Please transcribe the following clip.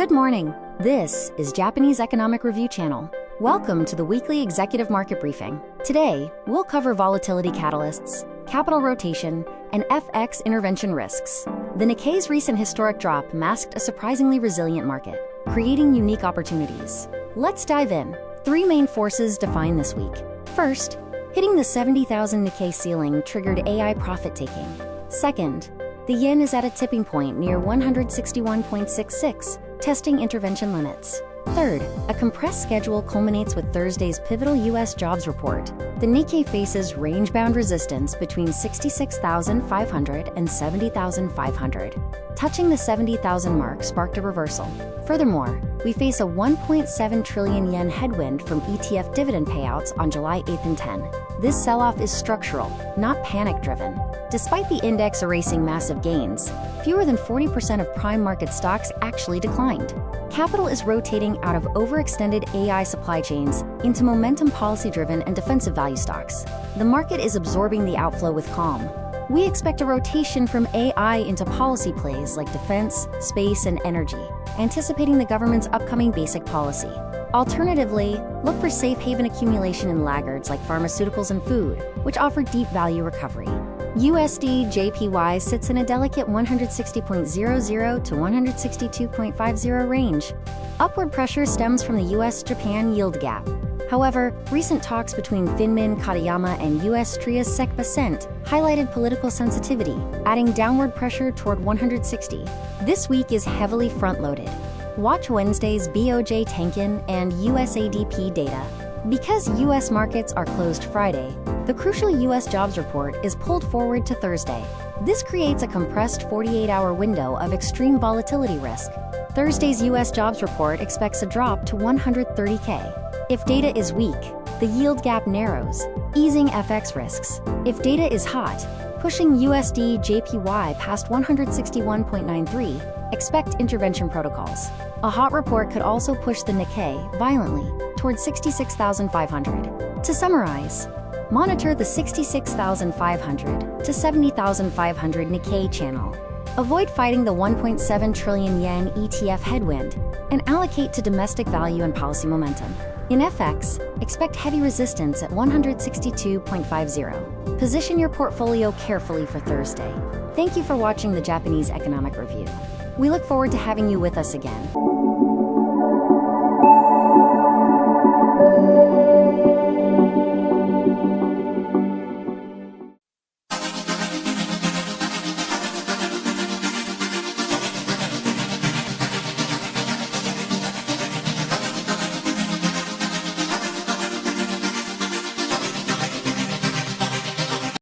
Good morning. This is Japanese Economic Review Channel. Welcome to the weekly executive market briefing. Today, we'll cover volatility catalysts, capital rotation, and FX intervention risks. The Nikkei's recent historic drop masked a surprisingly resilient market, creating unique opportunities. Let's dive in. Three main forces define this week. First, hitting the 70,000 Nikkei ceiling triggered AI profit-taking. Second, the yen is at a tipping point near 161.66, testing intervention limits. Third, a compressed schedule culminates with Thursday's pivotal U.S. jobs report. The Nikkei faces range-bound resistance between 66,500 and 70,500. Touching the 70,000 mark sparked a reversal. Furthermore, we face a 1.7 trillion yen headwind from ETF dividend payouts on July 8th and 10. This sell-off is structural, not panic-driven. Despite the index erasing massive gains, fewer than 40% of prime market stocks actually declined. Capital is rotating out of overextended AI supply chains into momentum policy-driven and defensive value stocks. The market is absorbing the outflow with calm. We expect a rotation from AI into policy plays like defense, space, and energy, anticipating the government's upcoming basic policy. Alternatively, look for safe haven accumulation in laggards like pharmaceuticals and food, which offer deep value recovery. USD JPY sits in a delicate 160.00 to 162.50 range. Upward pressure stems from the US-Japan yield gap. However, recent talks between Finmin Katayama and US Tria's Sek Basent highlighted political sensitivity, adding downward pressure toward 160. This week is heavily front-loaded. Watch Wednesday's BOJ Tankin and USADP data. Because U.S. markets are closed Friday, the crucial U.S. jobs report is pulled forward to Thursday. This creates a compressed 48-hour window of extreme volatility risk. Thursday's U.S. jobs report expects a drop to 130K. If data is weak, the yield gap narrows, easing FX risks. If data is hot, pushing USD JPY past 161.93, expect intervention protocols. A hot report could also push the Nikkei violently towards 66,500. To summarize, monitor the 66,500 to 70,500 Nikkei channel. Avoid fighting the 1.7 trillion yen ETF headwind and allocate to domestic value and policy momentum. In FX, expect heavy resistance at 162.50. Position your portfolio carefully for Thursday. Thank you for watching the Japanese Economic Review. We look forward to having you with us again.